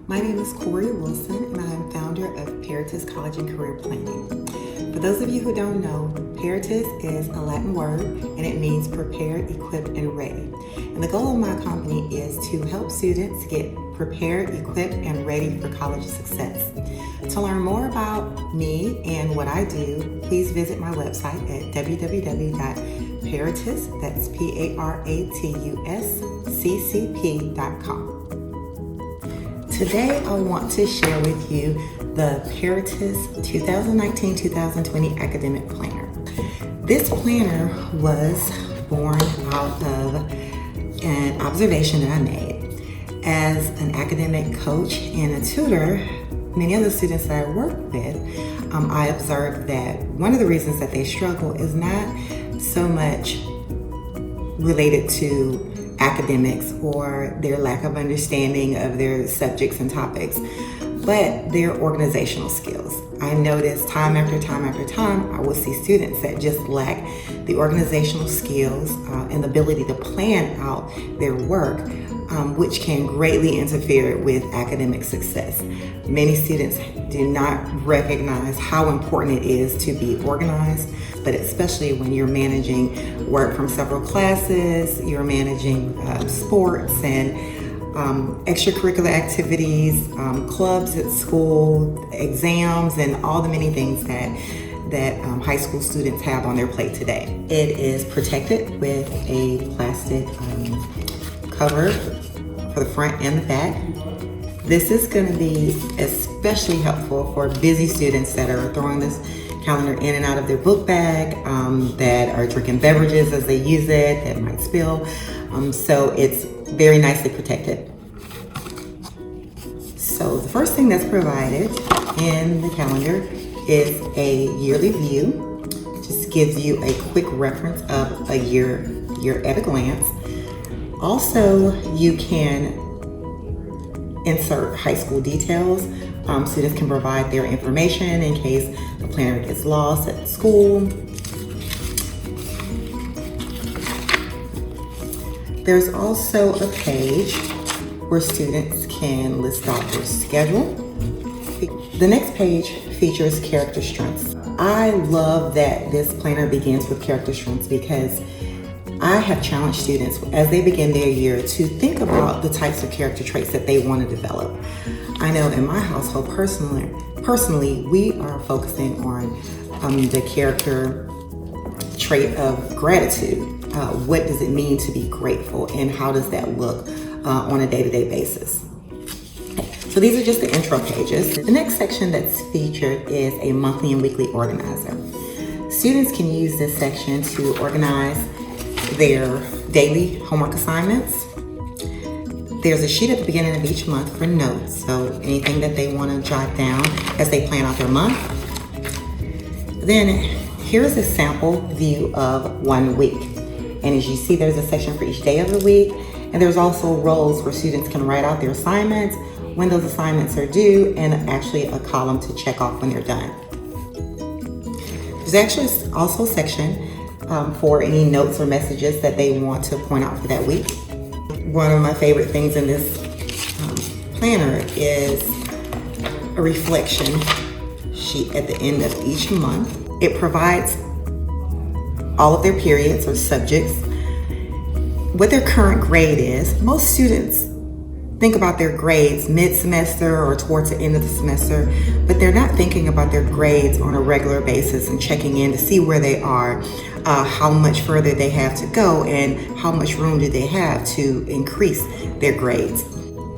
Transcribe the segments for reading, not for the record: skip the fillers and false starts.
My name is Corey Wilson, and I am founder of Paratus College and Career Planning. For those of you who don't know, Paratus is a Latin word, and it means prepared, equipped, and ready. And the goal of my company is to help students get prepared, equipped, and ready for college success. To learn more about me and what I do, please visit my website at www.paratus, that's PARATUSCCP.com. Today, I want to share with you the Paratus 2019-2020 Academic Planner. This planner was born out of an observation that I made. As an academic coach and a tutor, many of the students that I work with, I observed that one of the reasons that they struggle is not so much related to academics or their lack of understanding of their subjects and topics, but their organizational skills. I noticed time after time after time, I would see students that just lack the organizational skills and the ability to plan out their work, which can greatly interfere with academic success. Many students do not recognize how important it is to be organized, but especially when you're managing work from several classes, you're managing sports and extracurricular activities, clubs at school, exams, and all the many things that high school students have on their plate today. It is protected with a plastic cover for the front and the back. This is going to be especially helpful for busy students that are throwing this calendar in and out of their book bag, that are drinking beverages as they use it, that might spill. So it's very nicely protected. So the first thing that's provided in the calendar is a yearly view. It just gives you a quick reference of a year at a glance. Also, you can insert high school details. Students can provide their information in case the planner gets lost at school. There's also a page where students can list out their schedule. The next page features character strengths. I love that this planner begins with character strengths because I have challenged students as they begin their year to think about the types of character traits that they want to develop. I know in my household personally, we are focusing on the character trait of gratitude. What does it mean to be grateful, and how does that look on a day-to-day basis? So these are just the intro pages. The next section that's featured is a monthly and weekly organizer. Students can use this section to organize their daily homework assignments. There's a sheet at the beginning of each month for notes, so anything that they want to jot down as they plan out their month. Then here's a sample view of 1 week. And as you see, there's a section for each day of the week, and there's also rows where students can write out their assignments, when those assignments are due, and actually a column to check off when they're done. There's actually also a section for any notes or messages that they want to point out for that week. One of my favorite things in this planner is a reflection sheet at the end of each month. It provides all of their periods or subjects, what their current grade is. Most students think about their grades mid-semester or towards the end of the semester, but they're not thinking about their grades on a regular basis and checking in to see where they are, how much further they have to go, and how much room do they have to increase their grades.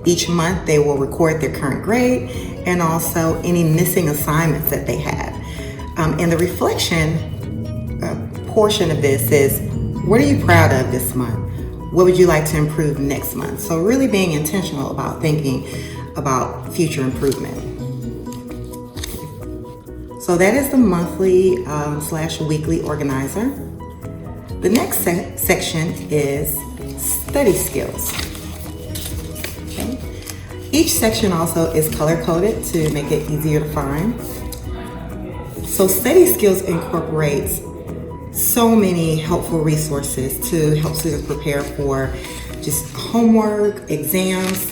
Each month they will record their current grade and also any missing assignments that they have. And the reflection portion of this is, what are you proud of this month? What would you like to improve next month? So really being intentional about thinking about future improvement. So that is the monthly / weekly organizer. The next section is study skills. Okay. Each section also is color-coded to make it easier to find. So study skills incorporates so many helpful resources to help students prepare for just homework, exams.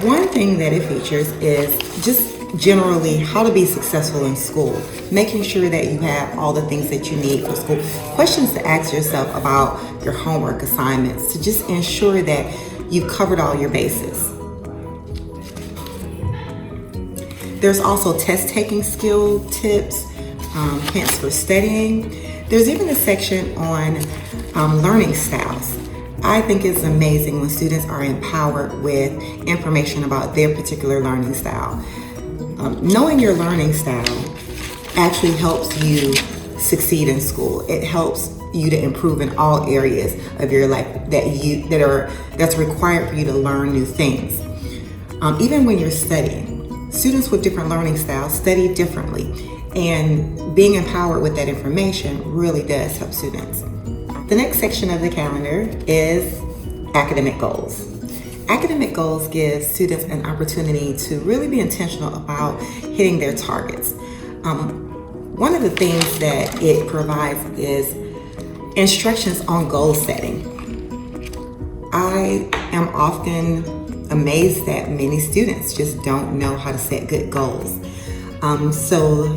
One thing that it features is just generally how to be successful in school, making sure that you have all the things that you need for school, questions to ask yourself about your homework assignments to just ensure that you've covered all your bases. There's also test-taking skill tips, hints for studying. There's even a section on learning styles. I think it's amazing when students are empowered with information about their particular learning style. Knowing your learning style actually helps you succeed in school. It helps you to improve in all areas of your life that's required for you to learn new things. Even when you're studying, students with different learning styles study differently, and being empowered with that information really does help students. The next section of the calendar is academic goals. Academic goals give students an opportunity to really be intentional about hitting their targets. One of the things that it provides is instructions on goal setting. I am often amazed that many students just don't know how to set good goals. So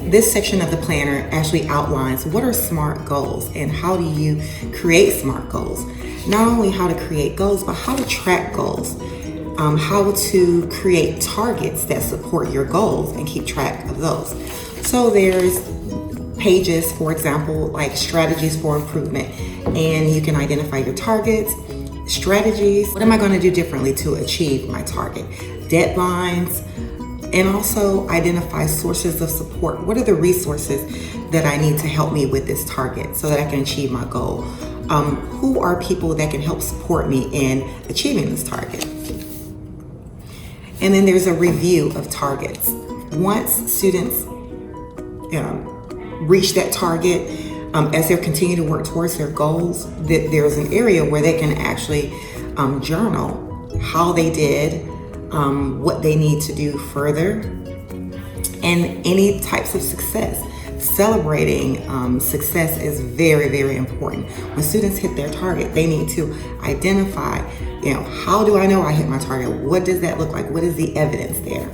this section of the planner actually outlines what are SMART goals and how do you create SMART goals. Not only how to create goals, but how to track goals, how to create targets that support your goals and keep track of those. So there's pages, for example, like strategies for improvement, and you can identify your targets, strategies, what am I going to do differently to achieve my target, deadlines, and also identify sources of support. What are the resources that I need to help me with this target so that I can achieve my goal? Who are people that can help support me in achieving this target? And then there's a review of targets. Once students reach that target, as they continue to work towards their goals, there's an area where they can actually journal how they did, what they need to do further, and any types of success. Celebrating success is very, very important. When students hit their target, they need to identify, how do I know I hit my target? What does that look like? What is the evidence there?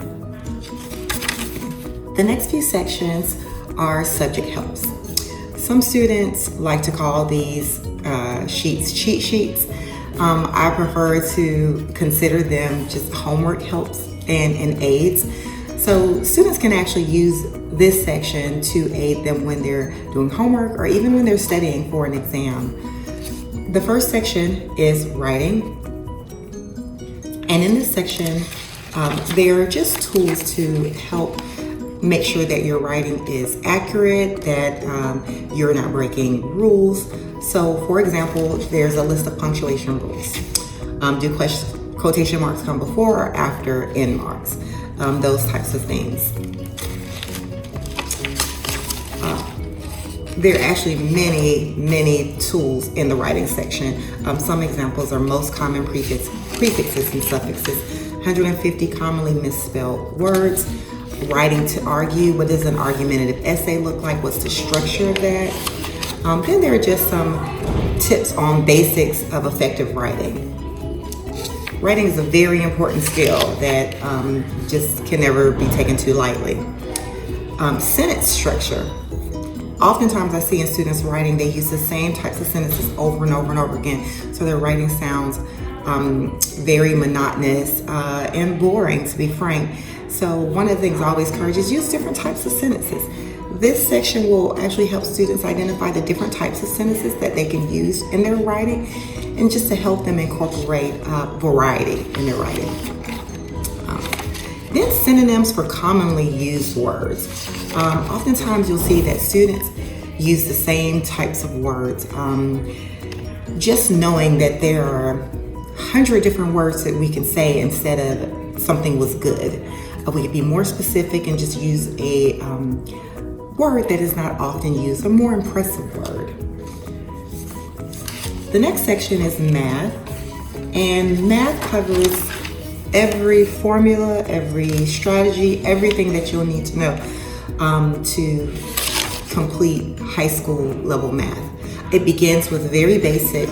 The next few sections are subject helps. Some students like to call these sheets cheat sheets. I prefer to consider them just homework helps and aids. So students can actually use this section to aid them when they're doing homework or even when they're studying for an exam. The first section is writing. And in this section, there are just tools to help make sure that your writing is accurate, that you're not breaking rules. So for example, there's a list of punctuation rules. Do quotation marks come before or after end marks? Those types of things. There are actually many tools in the writing section. Some examples are most common prefixes and suffixes, 150 commonly misspelled words, writing to argue. What does an argumentative essay look like? What's the structure of that? Then there are just some tips on basics of effective writing. Writing is a very important skill that just can never be taken too lightly. Sentence structure. Oftentimes I see in students writing, they use the same types of sentences over and over and over again. So their writing sounds very monotonous and boring, to be frank. So one of the things I always encourage is use different types of sentences. This section will actually help students identify the different types of sentences that they can use in their writing, and just to help them incorporate variety in their writing. Then synonyms for commonly used words. Oftentimes you'll see that students use the same types of words. Just knowing that there are 100 different words that we can say instead of something was good. We could be more specific and just use a word that is not often used, a more impressive word. The next section is math, and math covers every formula, every strategy, everything that you'll need to know to complete high school level math. It begins with very basic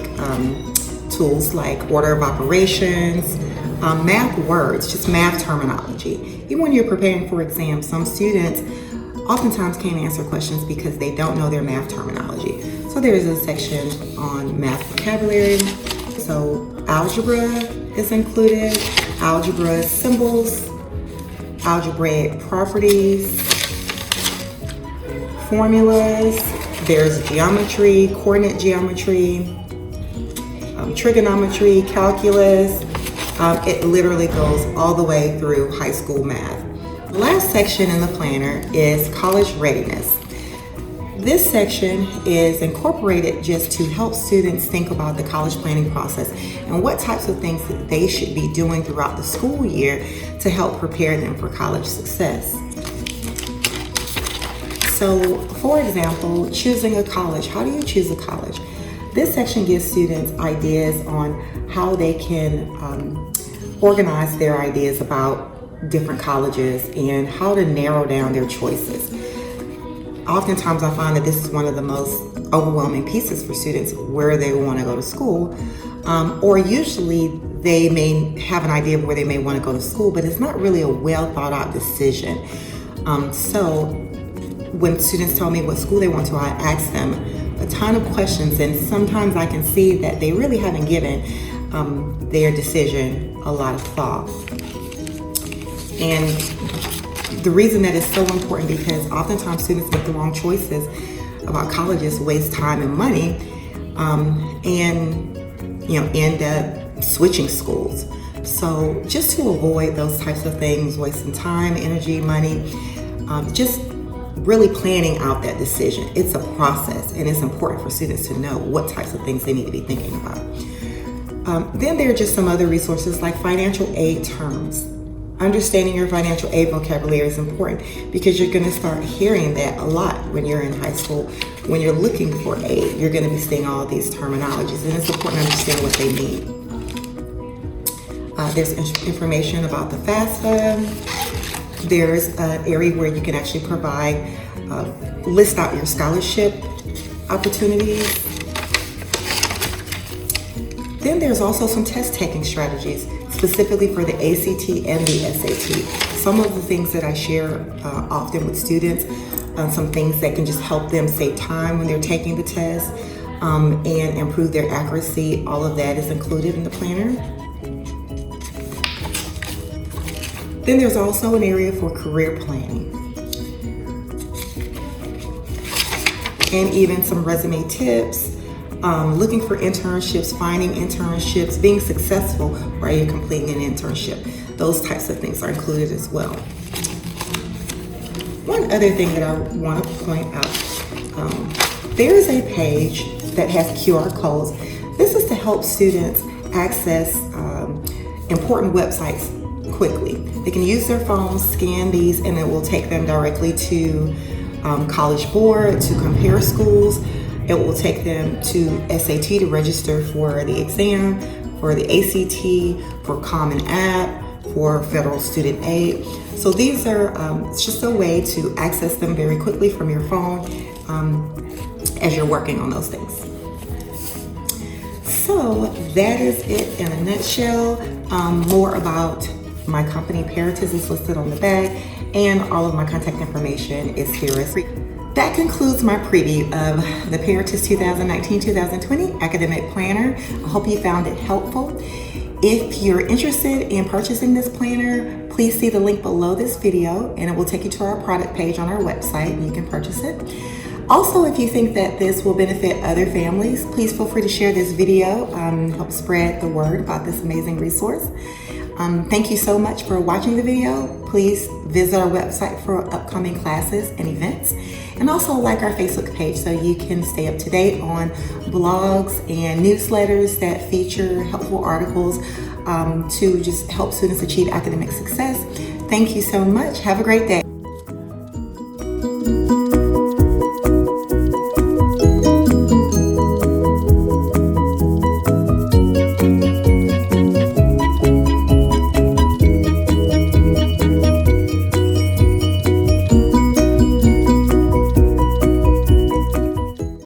tools like order of operations, math words, just math terminology. Even when you're preparing for exams, some students oftentimes can't answer questions because they don't know their math terminology. So there is a section on math vocabulary. So algebra is included, algebra symbols, algebraic properties, formulas. There's geometry, coordinate geometry, trigonometry, calculus. It literally goes all the way through high school math. The last section in the planner is college readiness. This section is incorporated just to help students think about the college planning process and what types of things that they should be doing throughout the school year to help prepare them for college success. So, for example, choosing a college. How do you choose a college? This section gives students ideas on how they can organize their ideas about different colleges and how to narrow down their choices. Oftentimes I find that this is one of the most overwhelming pieces for students where they want to go to school, or usually they may have an idea of where they may want to go to school, but it's not really a well thought out decision. So when students tell me what school they want to, I ask them a ton of questions, and sometimes I can see that they really haven't given their decision a lot of thought. And the reason that is so important because oftentimes students make the wrong choices about colleges, waste time and money, and end up switching schools. So just to avoid those types of things, wasting time, energy, money, just really planning out that decision. It's a process, and it's important for students to know what types of things they need to be thinking about. Then there are just some other resources like financial aid terms. Understanding your financial aid vocabulary is important because you're going to start hearing that a lot when you're in high school. When you're looking for aid, you're going to be seeing all these terminologies, and it's important to understand what they mean. There's information about the FAFSA. There's an area where you can actually list out your scholarship opportunities. Then there's also some test taking strategies, specifically for the ACT and the SAT. Some of the things that I share often with students, some things that can just help them save time when they're taking the test and improve their accuracy. All of that is included in the planner. Then there's also an area for career planning and even some resume tips, looking for internships, finding internships, being successful while you're completing an internship. Those types of things are included as well. One other thing that I want to point out, there is a page that has QR codes. This is to help students access important websites quickly. They can use their phones, scan these, and it will take them directly to College Board to compare schools. It will take them to SAT to register for the exam, for the ACT, for Common App, for federal student aid. So these are, it's just a way to access them very quickly from your phone as you're working on those things. So that is it in a nutshell. More about my company Paratus is listed on the back, and all of my contact information is here as free. That concludes my preview of the Paratus 2019-2020 Academic Planner. I hope you found it helpful. If you're interested in purchasing this planner, please see the link below this video, and it will take you to our product page on our website, and you can purchase it. Also, if you think that this will benefit other families, please feel free to share this video, help spread the word about this amazing resource. Thank you so much for watching the video. Please visit our website for upcoming classes and events, and also like our Facebook page so you can stay up to date on blogs and newsletters that feature helpful articles to just help students achieve academic success. Thank you so much. Have a great day.